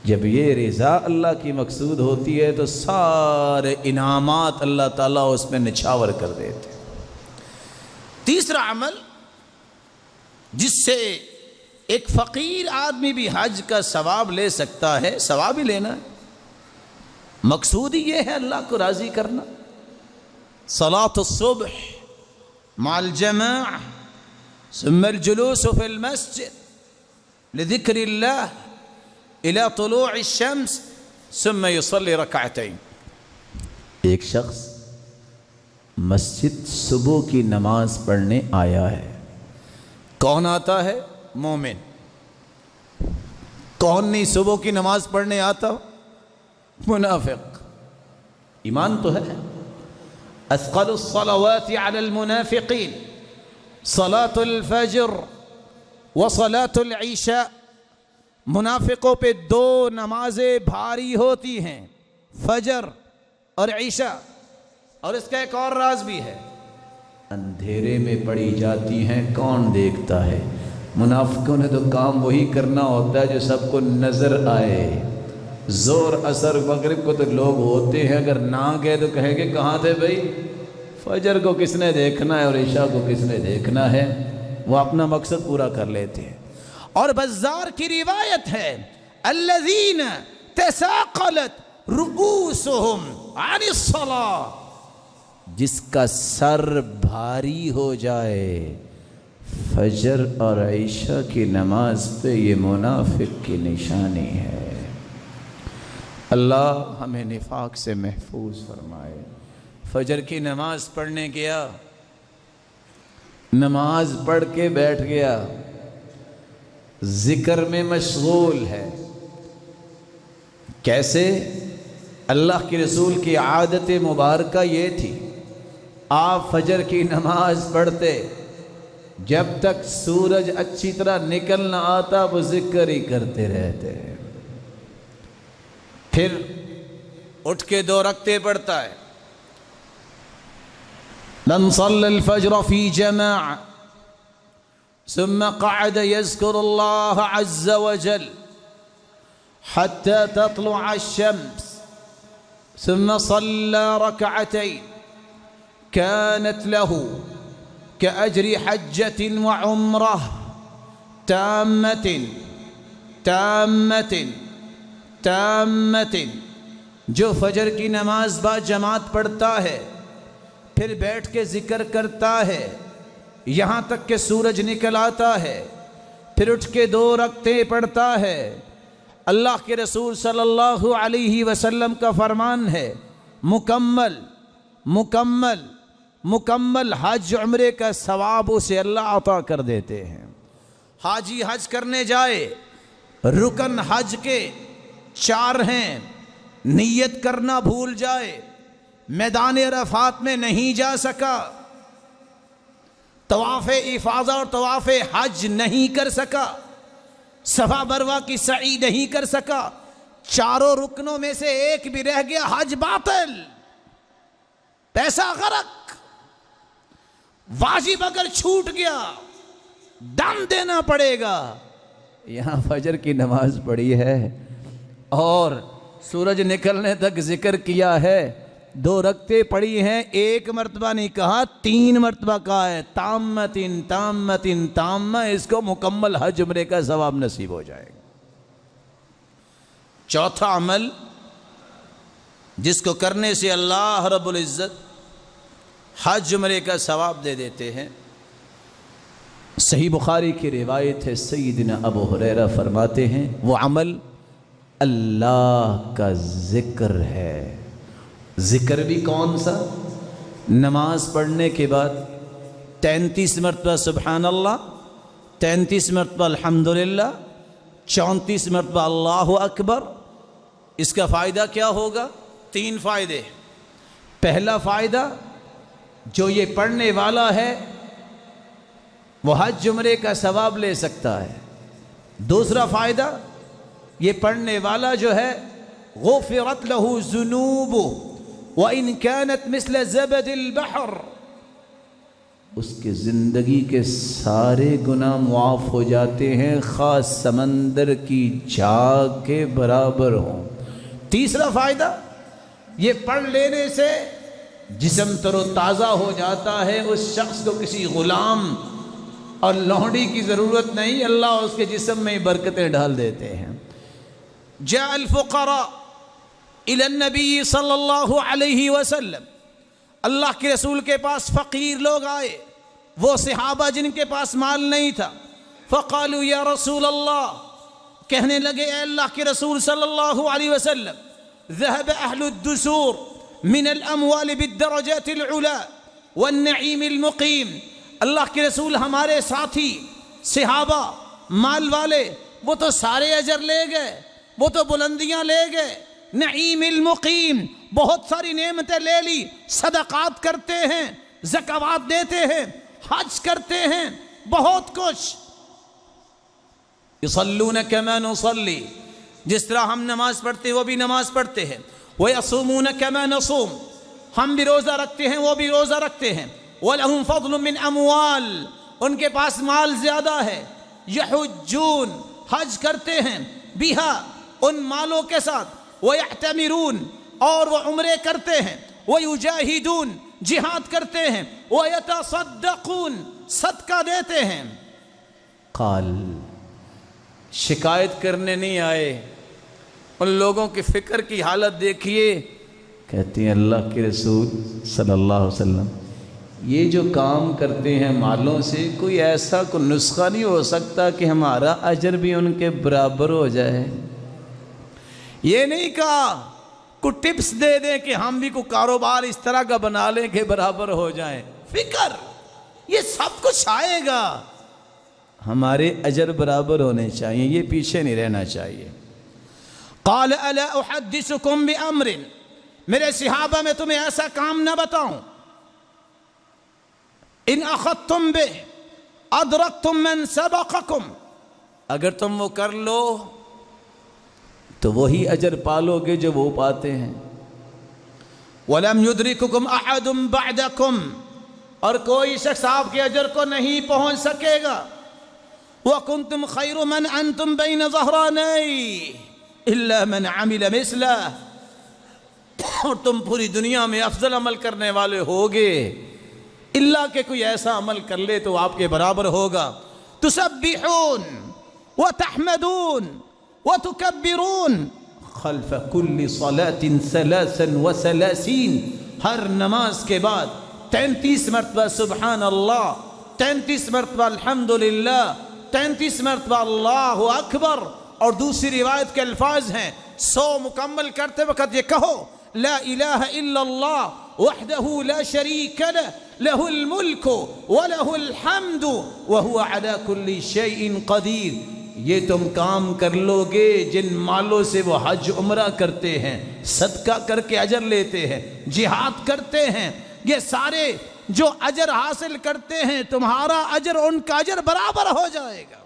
جب یہ رضا اللہ کی مقصود ہوتی ہے تو سارے انعامات اللہ تعالیٰ اس میں نچھاور کر دیتے۔ تیسرا عمل جس سے ایک فقیر آدمی بھی حج کا ثواب لے سکتا ہے، ثواب ہی لینا ہے، مقصود ہی یہ ہے اللہ کو راضی کرنا۔ صلاة الصبح مع الجماعة ثم الجلوس في المسجد لذكر الله إلى طلوع الشمس ثم يصلي ركعتين۔ ایک شخص مسجد صبح کی نماز پڑھنے آیا ہے۔ کون آتا ہے؟ مومن۔ کون نہیں صبح کی نماز پڑھنے آتا؟ منافق۔ ایمان تو ہے۔ اثقل الصلوات على المنافقین صلاة الفجر وصلاة العشاء۔ منافقوں پہ 2 نمازیں بھاری ہوتی ہیں، فجر اور عشاء، اور اس کا ایک اور راز بھی ہے، اندھیرے میں پڑھی جاتی ہیں، کون دیکھتا ہے؟ منافقوں نے تو کام وہی کرنا ہوتا ہے جو سب کو نظر آئے۔ زور اثر مغرب کو تو لوگ ہوتے ہیں، اگر نہ گئے تو کہیں گے کہاں تھے بھائی؟ فجر کو کس نے دیکھنا ہے اور عشاء کو کس نے دیکھنا ہے؟ وہ اپنا مقصد پورا کر لیتے ہیں۔ اور بزار کی روایت ہے، الذین تثاقلت رؤوسهم عن الصلاة، جس کا سر بھاری ہو جائے فجر اور عشاء کی نماز پہ، یہ منافق کی نشانی ہے۔ اللہ ہمیں نفاق سے محفوظ فرمائے۔ فجر کی نماز پڑھنے گیا، نماز پڑھ کے بیٹھ گیا، ذکر میں مشغول ہے۔ کیسے؟ اللہ کے رسول کی عادت مبارکہ یہ تھی، آپ فجر کی نماز پڑھتے، جب تک سورج اچھی طرح نکل نہ آتا وہ ذکر ہی کرتے رہتے، پھر اٹھ کے 2 رکعتیں پڑھتا ہے۔ من صلى الفجر في جماعة ثم قعد يذكر الله عز وجل حتى تطلع الشمس ثم صلى ركعتين كانت له كأجر حجة وعمرة تامة تامة تامة۔ جو فجر کی نماز با جماعت پڑھتا ہے، پھر بیٹھ کے ذکر کرتا ہے، یہاں تک کہ سورج نکل آتا ہے، پھر اٹھ کے 2 رکعتیں پڑھتا ہے۔ اللہ کے رسول صلی اللہ علیہ وسلم کا فرمان ہے، مکمل مکمل مکمل حج عمرے کا ثواب اسے اللہ عطا کر دیتے ہیں۔ حاجی حج کرنے جائے، رکن حج کے 4 ہیں، نیت کرنا بھول جائے، میدان عرفات میں نہیں جا سکا، طواف افاضہ اور طواف حج نہیں کر سکا، صفا مروہ کی سعی نہیں کر سکا، 4 رکنوں میں سے ایک بھی رہ گیا، حج باطل، پیسہ غرق۔ واجب اگر چھوٹ گیا دم دینا پڑے گا۔ یہاں فجر کی نماز پڑھی ہے اور سورج نکلنے تک ذکر کیا ہے، 2 رکعتیں پڑھی ہیں، 1 مرتبہ نہیں کہا، 3 مرتبہ کہا ہے، تامتن تامتن تامہ، اس کو مکمل حج عمرے کا ثواب نصیب ہو جائے گا۔ چوتھا عمل جس کو کرنے سے اللہ رب العزت حج عمرے کا ثواب دے دیتے ہیں، صحیح بخاری کی روایت ہے، سیدنا ابو ہریرہ فرماتے ہیں وہ عمل اللہ کا ذکر ہے۔ ذکر بھی کون سا؟ نماز پڑھنے کے بعد 33 مرتبہ سبحان اللہ، 33 مرتبہ الحمدللہ، 34 مرتبہ اللہ اکبر۔ اس کا فائدہ کیا ہوگا؟ 3 فائدے۔ پہلا فائدہ، جو یہ پڑھنے والا ہے وہ حج عمرے کا ثواب لے سکتا ہے۔ دوسرا فائدہ، یہ پڑھنے والا جو ہے غفرت لہ ذنوب وَإِن كَانَتْ مِثْلَ زَبَدِ الْبَحْرِ، اس کے زندگی کے سارے گناہ معاف ہو جاتے ہیں، خاص سمندر کی جھاگ کے برابر ہوں۔ تیسرا فائدہ، یہ پڑھ لینے سے جسم تر و تازہ ہو جاتا ہے، اس شخص کو کسی غلام اور لونڈی کی ضرورت نہیں، اللہ اس کے جسم میں برکتیں ڈال دیتے ہیں۔ جاء الفقراء الى النبی صلی اللہ علیہ وسلم، اللہ کے رسول کے پاس فقیر لوگ آئے، وہ صحابہ جن کے پاس مال نہیں تھا، فقالوا یا رسول اللہ، کہنے لگے اے اللہ کے رسول صلی اللہ علیہ وسلم، ذهب اہل الدثور من الاموال بالدرجات العلا والنعیم المقیم، اللہ کے رسول ہمارے ساتھی صحابہ مال والے وہ تو سارے اجر لے گئے، وہ تو بلندیاں لے گئے، نعیم المقیم بہت ساری نعمتیں لے لی، صدقات کرتے ہیں، زکوات دیتے ہیں، حج کرتے ہیں، بہت کچھ۔ یصلون کما نصلی، جس طرح ہم نماز پڑھتے ہیں وہ بھی نماز پڑھتے ہیں، ویصومون کما نصوم، ہم بھی روزہ رکھتے ہیں وہ بھی روزہ رکھتے ہیں، وَلَهُمْ فَضْلٌ مِّنْ أَمْوَالٍ، ان کے پاس مال زیادہ ہے، يَحُجُّونَ، حج کرتے ہیں، بِهَا، ان مالوں کے ساتھ، وَيَعْتَمِرُونَ، اور وہ عمرے کرتے ہیں، وَيُجَاهِدُونَ، جہاد کرتے ہیں، وَيَتَصَدَّقُونَ، صدقہ دیتے ہیں۔ قال، شکایت کرنے نہیں آئے، ان لوگوں کی فکر کی حالت دیکھیے، کہتے ہیں اللہ کے رسول صلی اللہ علیہ وسلم، یہ جو کام کرتے ہیں مالوں سے، کوئی ایسا کوئی نسخہ نہیں ہو سکتا کہ ہمارا اجر بھی ان کے برابر ہو جائے؟ یہ نہیں کہا کوئی ٹپس دے دیں کہ ہم بھی کوئی کاروبار اس طرح کا بنا لیں کہ برابر ہو جائیں، فکر یہ سب کچھ آئے گا، ہمارے اجر برابر ہونے چاہیے، یہ پیچھے نہیں رہنا چاہیے۔ قال الا احدثکم بامر، میرے صحابہ میں تمہیں ایسا کام نہ بتاؤں، ان اخذتم بہ ادرکتم من سبقکم، اگر تم وہ کر لو تو وہی اجر پالو گے جو وہ پاتے ہیں، ولم یدرککم احد بعدکم، اور کوئی شخص آپ کے اجر کو نہیں پہنچ سکے گا، وکنتم خیر من انتم بین ظہرانی الا من عمل مثلہ، اور تم پوری دنیا میں افضل عمل کرنے والے ہوگے اللہ کہ کوئی ایسا عمل کر لے تو آپ کے برابر ہوگا۔ تسبحون وتحمدون وتکبرون خلف کل صلاة 33، ہر نماز کے بعد 33 مرتبہ سبحان اللہ، 33 مرتبہ الحمدللہ، 33 مرتبہ اللہ اکبر، اور دوسری روایت کے الفاظ ہیں 100 مکمل کرتے وقت یہ کہو لا الہ الا اللہ وحدہ لا شریک لہ لہ الملک ولہ الحمد وہو علی کل شیء قدیر۔ یہ تم کام کر لو گے جن مالوں سے وہ حج عمرہ کرتے ہیں، صدقہ کر کے اجر لیتے ہیں، جہاد کرتے ہیں، یہ سارے جو اجر حاصل کرتے ہیں تمہارا اجر ان کا اجر برابر ہو جائے گا۔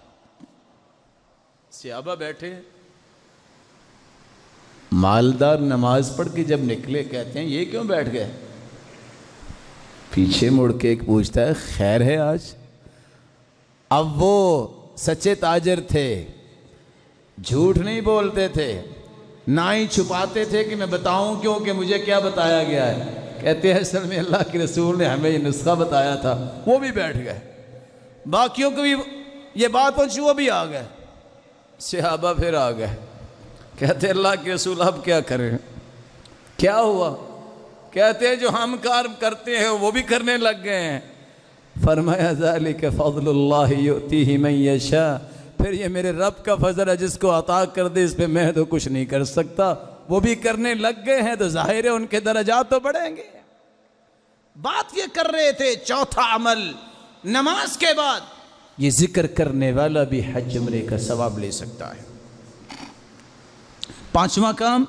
صحابہ بیٹھے، مالدار نماز پڑھ کے جب نکلے کہتے ہیں یہ کیوں بیٹھ گئے؟ پیچھے مڑ کے ایک پوچھتا ہے خیر ہے آج؟ اب وہ سچے تاجر تھے، جھوٹ نہیں بولتے تھے، نہ ہی چھپاتے تھے کہ میں بتاؤں کیوں کہ مجھے کیا بتایا گیا ہے۔ کہتے ہیں اصل میں اللہ کے رسول نے ہمیں یہ نسخہ بتایا تھا، وہ بھی بیٹھ گئے، باقیوں کو بھی یہ بات پہنچی، وہ بھی آ گئے۔ صحابہ پھر آ گئے، کہتے اللہ کے رسول اب کیا کریں؟ کیا ہوا؟ کہتے ہیں جو ہم کار کرتے ہیں وہ بھی کرنے لگ گئے ہیں۔ فرمایا ذالک فضل اللہ یؤتیہ من یشاء، پھر یہ میرے رب کا فضل ہے، جس کو عطا کر دے اس پہ میں تو کچھ نہیں کر سکتا۔ وہ بھی کرنے لگ گئے ہیں تو ظاہر ہے ان کے درجات تو بڑھیں گے۔ بات یہ کر رہے تھے چوتھا عمل نماز کے بعد یہ ذکر کرنے والا بھی حج عمرے کا ثواب لے سکتا ہے۔ پانچواں کام،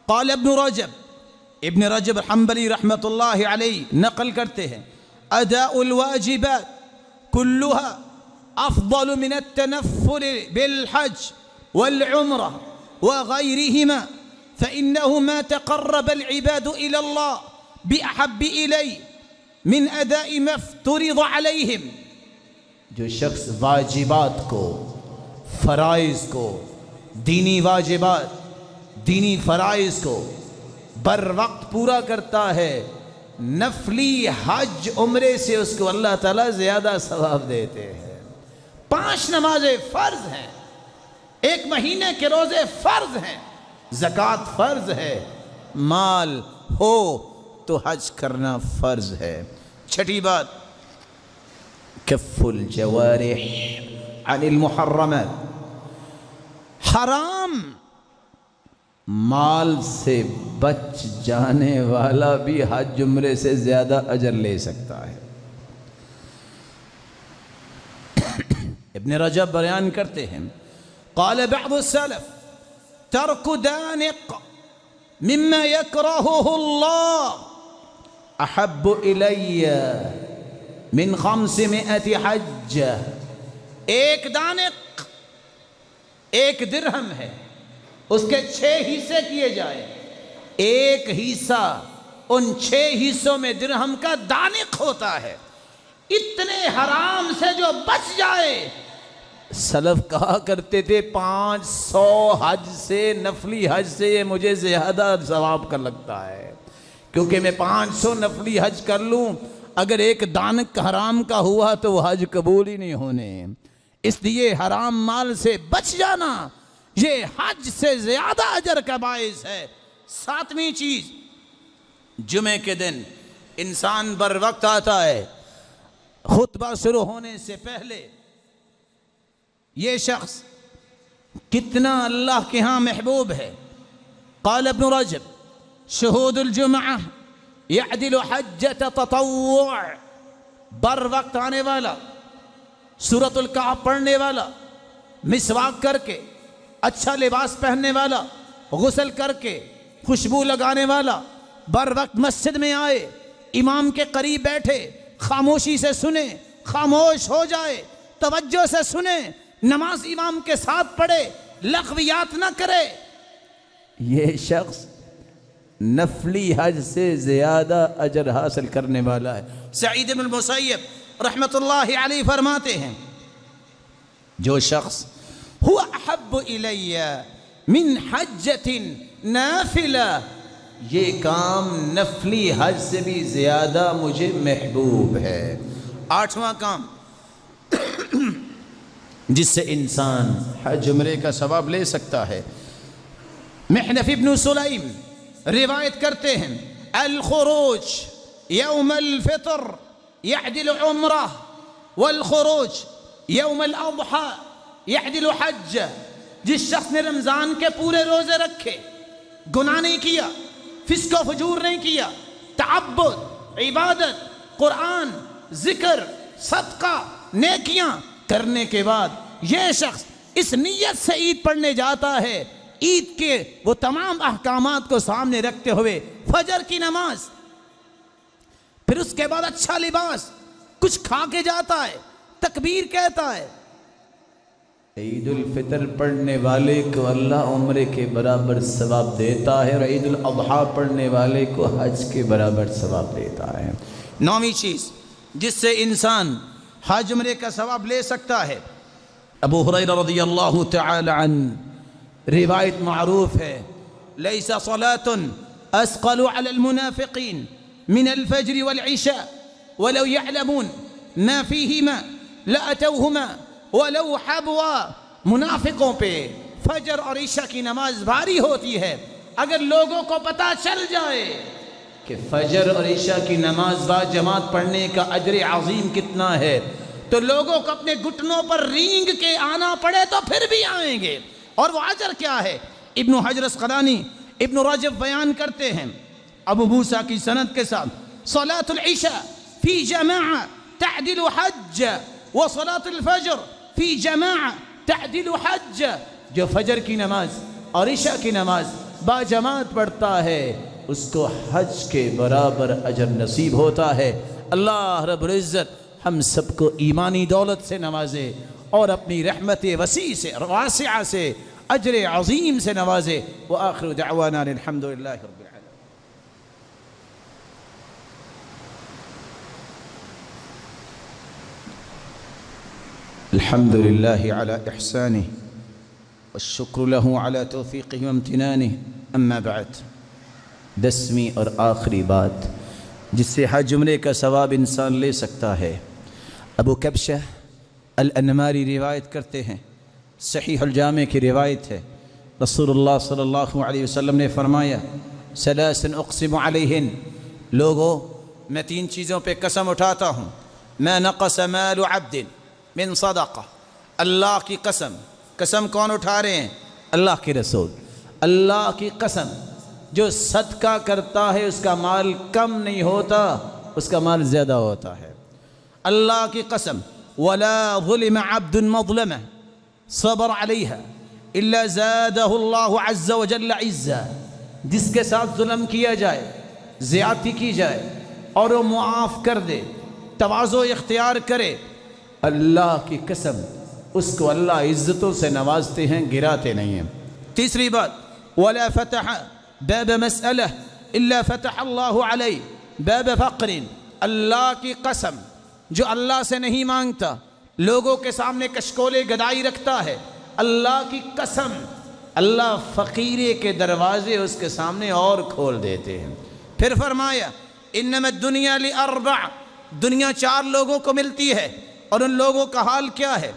قال ابن رجب حنبلی رحمت اللہ علیہ نقل کرتے ہیں اداء الواجبات كلها افضل من التنفل بالحج والعمرة وغيرهما فإنه ما تقرب العباد إلى الله بأحب إليه من أداء ما افترض عليهم۔ جو شخص واجبات کو، فرائض کو، دینی واجبات، دینی فرائض کو بر وقت پورا کرتا ہے، نفلی حج عمرے سے اس کو اللہ تعالیٰ زیادہ ثواب دیتے ہیں۔ 5 نمازیں فرض ہیں، 1 مہینے کے روزے فرض ہیں، زکوٰۃ فرض ہے، مال ہو تو حج کرنا فرض ہے۔ چھٹی بات، کف الجوارح عن المحرمات، حرام مال سے بچ جانے والا بھی حج عمرے سے زیادہ اجر لے سکتا ہے۔ ابن رجب بیان کرتے ہیں قال بعض السلف ترک دانق مما يكرهه الله احب الی من 500 حج۔ ایک دانق 1 درہم ہے، اس کے 6 حصے کیے جائے، 1 حصہ ان 6 حصوں میں درہم کا دانق ہوتا ہے۔ اتنے حرام سے جو بچ جائے، سلف کہا کرتے تھے 500 حج سے، نفلی حج سے یہ مجھے زیادہ ثواب کا لگتا ہے، کیونکہ میں 500 نفلی حج کر لوں، اگر 1 دانق حرام کا ہوا تو وہ حج قبول ہی نہیں ہونے۔ اس لیے حرام مال سے بچ جانا یہ حج سے زیادہ اجر کا باعث ہے۔ 7ویں چیز، جمعے کے دن انسان بر وقت آتا ہے، خطبہ شروع ہونے سے پہلے یہ شخص کتنا اللہ کے ہاں محبوب ہے۔ قال ابن رجب شہود الجمعہ یعدل حجۃ تطوع، بر وقت آنے والا، سورۃ الکہف پڑھنے والا، مسواک کر کے، اچھا لباس پہننے والا، غسل کر کے، خوشبو لگانے والا، بر وقت مسجد میں آئے، امام کے قریب بیٹھے، خاموشی سے سنے، خاموش ہو جائے، توجہ سے سنے، نماز امام کے ساتھ پڑھے، لغویات نہ کرے، یہ شخص نفلی حج سے زیادہ اجر حاصل کرنے والا ہے۔ سعید بن المسیب رحمت اللہ علیہ فرماتے ہیں جو شخص هو احب الی من حجۃ نافلہ، یہ کام نفلی حج سے بھی زیادہ مجھے محبوب ہے۔ 8واں کام جس سے انسان حج عمرے کا ثواب لے سکتا ہے، محنف ابن سلیم روایت کرتے ہیں الخروج یوم الفطر یعدل عمرہ والخروج یوم الاضحیٰ یعدل حج، جس شخص نے رمضان کے پورے روزے رکھے، گناہ نہیں کیا، فسق و فجور نہیں کیا، تعبد، عبادت، قرآن، ذکر، صدقہ، نیکیاں کرنے کے بعد یہ شخص اس نیت سے عید پڑھنے جاتا ہے، عید کے وہ تمام احکامات کو سامنے رکھتے ہوئے فجر کی نماز، پھر اس کے بعد اچھا لباس، کچھ کھا کے جاتا ہے، تکبیر کہتا ہے۔ عید الفطر پڑھنے والے کو اللہ عمرے کے برابر ثواب دیتا ہے، اور عید الاضحیٰ پڑھنے والے کو حج کے برابر ثواب دیتا ہے۔ نویں چیز جس سے انسان حج عمرے کا ثواب لے سکتا ہے، ابو ہریرہ رضی اللہ تعالی عنہ روایت معروف ہے، لیس صلاۃ اثقل علی المنافقین من الفجر والعشاء ولو يعلمون ما فيهما لأتوهما ولو حبوا۔ منافقوں پہ فجر اور عشاء کی نماز بھاری ہوتی ہے، اگر لوگوں کو پتہ چل جائے کہ فجر اور عشاء کی نماز با جماعت پڑھنے کا اجر عظیم کتنا ہے، تو لوگوں کو اپنے گھٹنوں پر رینگ کے آنا پڑے تو پھر بھی آئیں گے۔ اور وہ اجر کیا ہے؟ ابن حجر اسقلانی، ابن رجب بیان کرتے ہیں ابو موسیٰ کی سند کے ساتھ، صلاۃ العشاء فی جماعہ تعدل حج وصلاۃ الفجر فی جماعہ تعدل حج۔ جو فجر کی نماز اور عشاء کی نماز با جماعت پڑھتا ہے اس کو حج کے برابر اجر نصیب ہوتا ہے۔ اللہ رب العزت ہم سب کو ایمانی دولت سے نوازے اور اپنی رحمت وسیع سے واسعہ سے اجر عظیم سے نوازے۔ وآخر دعوانا الحمد للہ رب العالمین۔ الحمد للہ علی احسانہ والشکر لہ علی توفیقہ وامتنانہ، اما بعد۔ 10ویں اور آخری بات جس سے حج عمرے کا ثواب انسان لے سکتا ہے، ابو کبشہ الانماری روایت کرتے ہیں، صحیح الجامع کی روایت ہے، رسول اللہ صلی اللہ علیہ وسلم نے فرمایا، ثلاث اقسم علیہن، لوگوں میں 3 چیزوں پہ قسم اٹھاتا ہوں، ما نقص مال عبد من صدقہ، اللہ کی قسم، قسم کون اٹھا رہے ہیں؟ اللہ کے رسول، اللہ کی قسم، جو صدقہ کرتا ہے اس کا مال کم نہیں ہوتا، اس کا مال زیادہ ہوتا ہے۔ اللہ کی قسم، ولا ظلم عبد مظلمہ صبر علیہا الا زادہ اللہ عز وجل عزا، جس کے ساتھ ظلم کیا جائے، زیادتی کی جائے اور وہ معاف کر دے، تواضع اختیار کرے، اللہ کی قسم اس کو اللہ عزتوں سے نوازتے ہیں، گراتے نہیں ہیں۔ تیسری بات، ولا فتح باب مسئلہ الا فتح اللہ علیہ باب فقر، اللہ کی قسم جو اللہ سے نہیں مانگتا، لوگوں کے سامنے کشکولے گدائی رکھتا ہے، اللہ کی قسم اللہ فقیرے کے دروازے اس کے سامنے اور کھول دیتے ہیں۔ پھر فرمایا، انما الدنیا لاربع، دنیا 4 لوگوں کو ملتی ہے، اور ان لوگوں کا حال کیا ہے؟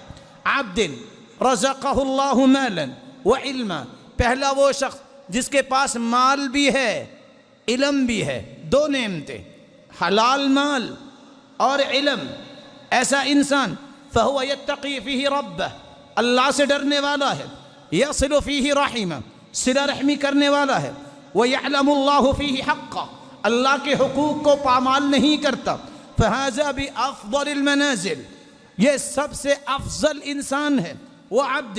عبد رزقہ اللہ مالا وعلما، پہلا وہ شخص جس کے پاس مال بھی ہے، علم بھی ہے، 2 نعمتیں، حلال مال اور علم۔ ایسا انسان فہو یتقی فیہ ربہ، اللہ سے ڈرنے والا ہے، یصل فیہ رحمہ، صلہ رحمی کرنے والا ہے، ویعلم اللہ فیہ حقہ، اللہ کے حقوق کو پامال نہیں کرتا، فہذا بافضل المنازل، یہ سب سے افضل انسان ہے۔ وعبد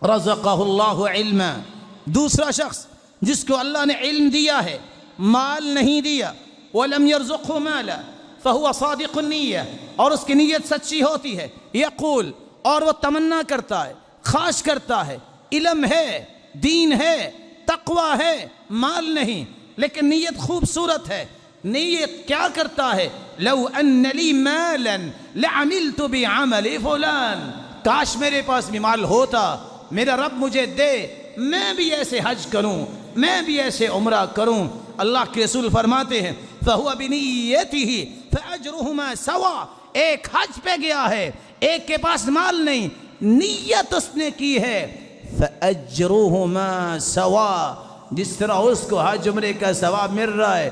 رزقہ اللہ علما، دوسرا شخص جس کو اللہ نے علم دیا ہے، مال نہیں دیا، ولم يرزقه مالا فهو صادق النیہ، اور اس کی نیت سچی ہوتی ہے، یقول، اور وہ تمنا کرتا ہے، خواہش کرتا ہے، علم ہے، دین ہے، تقوی ہے، مال نہیں، لیکن نیت خوبصورت ہے۔ نیت کیا کرتا ہے؟ لو ان لی مالا لعملت بعمل فلان، کاش میرے پاس بھی مال ہوتا، میرا رب مجھے دے، میں بھی ایسے حج کروں، میں بھی ایسے عمرہ کروں۔ اللہ کے رسول فرماتے ہیں، فَهُوَ بِنِيَّتِهِ فَأَجْرُهُمَا سَوَا، ایک حج پہ گیا ہے، ایک کے پاس مال نہیں، نیت اس نے کی ہے، فَأَجْرُهُمَا سَوَا، جس طرح اس کو حج عمرے کا ثواب مل رہا ہے،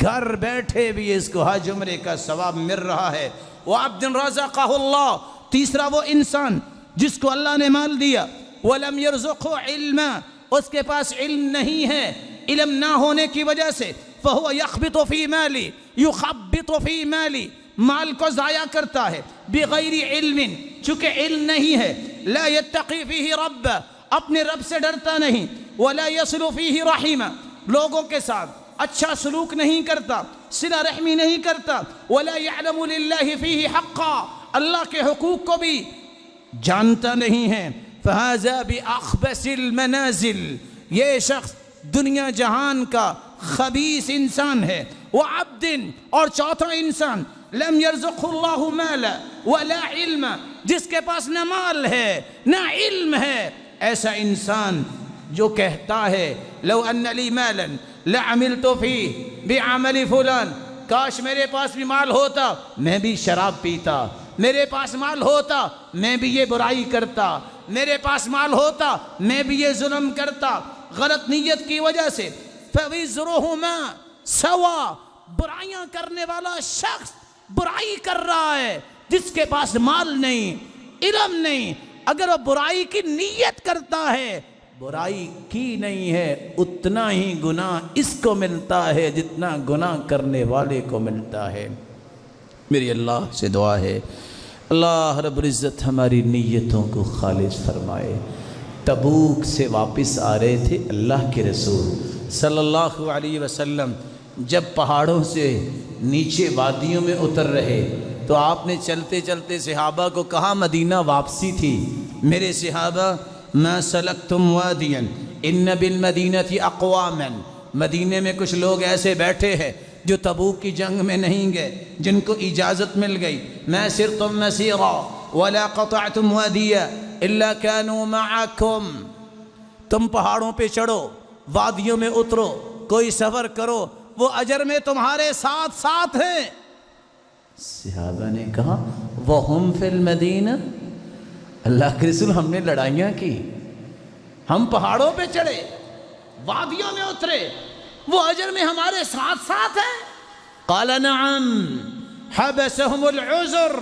گھر بیٹھے بھی اس کو حج عمرے کا ثواب مل رہا ہے۔ وعبد رزقہ اللہ، تیسرا وہ انسان جس کو اللہ نے مال دیا، ولم يرزقه علما، اس کے پاس علم نہیں ہے، علم نہ ہونے کی وجہ سے فهو يخبط في مالی، يخبط في مالی، مال کو ضائع کرتا ہے، بغیر علم، چونکہ علم نہیں ہے، لا يتقی فیہ رب، اپنے رب سے ڈرتا نہیں، ولا يصل فیہ رحیما، لوگوں کے ساتھ اچھا سلوک نہیں کرتا، صلہ رحمی نہیں کرتا، ولا يعلم للہ فیہ حقا، اللہ کے حقوق کو بھی جانتا نہیں ہے، فہذا بأخبث المنازل، یہ شخص دنیا جہان کا خبیث انسان ہے، وعبد، اور چوتھا انسان لم يرزق اللہ مالا ولا علم، جس کے پاس نہ مال ہے نہ علم ہے، ایسا انسان جو کہتا ہے لو ان لی مالا لعملت فیہ بعمل فلان، کاش میرے پاس بھی مال ہوتا میں بھی شراب پیتا، میرے پاس مال ہوتا میں بھی یہ برائی کرتا، میرے پاس مال ہوتا میں بھی یہ ظلم کرتا، غلط نیت کی وجہ سے فَوِزْرُهُمَا سوا، برائیاں کرنے والا شخص برائی کر رہا ہے، جس کے پاس مال نہیں، علم نہیں، اگر وہ برائی کی نیت کرتا ہے، برائی کی نہیں ہے، اتنا ہی گناہ اس کو ملتا ہے جتنا گناہ کرنے والے کو ملتا ہے۔ میری اللہ سے دعا ہے اللہ رب العزت ہماری نیتوں کو خالص فرمائے۔ تبوک سے واپس آ رہے تھے اللہ کے رسول صلی اللہ علیہ وسلم، جب پہاڑوں سے نیچے وادیوں میں اتر رہے تو آپ نے چلتے چلتے صحابہ کو کہا، مدینہ واپسی تھی، میرے صحابہ ما سلکتم وادیا ان بالمدینۃ اقواما، مدینے میں کچھ لوگ ایسے بیٹھے ہیں جو تبوک کی جنگ میں نہیں گئے، جن کو اجازت مل گئی، ما سرتم مسیرا ولا قطعتم وادیا الا كانوا معکم، تم پہاڑوں پہ چڑھو، وادیوں میں اترو، کوئی سفر کرو، وہ اجر میں تمہارے ساتھ ساتھ ہیں۔ صحابہ نے کہا وَهُمْ فِي الْمَدِينَةِ، اللہ کے رسول ہم نے لڑائیاں کی، ہم پہاڑوں پہ چڑھے، وادیوں میں اترے، وہ اجر میں ہمارے ساتھ ساتھ ہیں۔ قال نعم حبسهم العذر،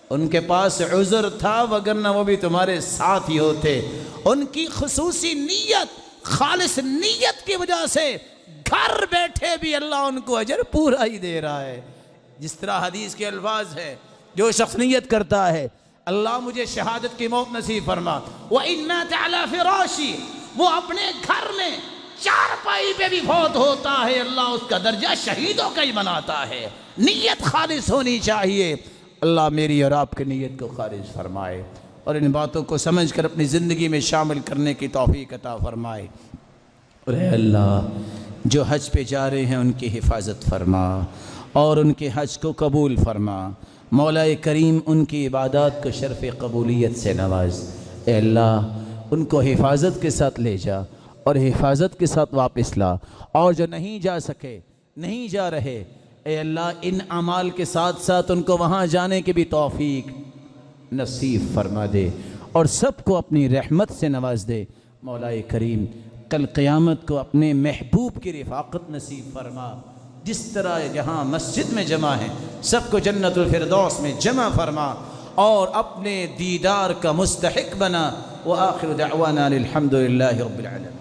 ان کے پاس عذر تھا، وگرنہ وہ بھی تمہارے ساتھ ہی ہوتے۔ ان کی خصوصی نیت، خالص نیت کی وجہ سے گھر بیٹھے بھی اللہ ان کو اجر پورا ہی دے رہا ہے۔ جس طرح حدیث کے الفاظ ہے، جو شخص نیت کرتا ہے اللہ مجھے شہادت کی موت نصیب فرما، وَإِن مَاتَ عَلَى فِرَاشِ، وہ اپنے گھر میں چارپائی پہ بھی فوت ہوتا ہے، اللہ اس کا درجہ شہیدوں کا ہی بناتا ہے۔ نیت خالص ہونی چاہیے۔ اللہ میری اور آپ کی نیت کو خالص فرمائے اور ان باتوں کو سمجھ کر اپنی زندگی میں شامل کرنے کی توفیق عطا فرمائے۔ اور اے اللہ جو حج پہ جا رہے ہیں ان کی حفاظت فرما اور ان کے حج کو قبول فرما، مولا کریم ان کی عبادات کو شرف قبولیت سے نواز۔ اے اللہ ان کو حفاظت کے ساتھ لے جا اور حفاظت کے ساتھ واپس لا، اور جو نہیں جا سکے، نہیں جا رہے، اے اللہ ان اعمال کے ساتھ ساتھ ان کو وہاں جانے کی بھی توفیق نصیب فرما دے اور سب کو اپنی رحمت سے نواز دے۔ مولا کریم کل قیامت کو اپنے محبوب کی رفاقت نصیب فرما، جس طرح جہاں مسجد میں جمع ہیں سب کو جنت الفردوس میں جمع فرما اور اپنے دیدار کا مستحق بنا۔ وآخر دعوانا الحمد للہ رب العالمین۔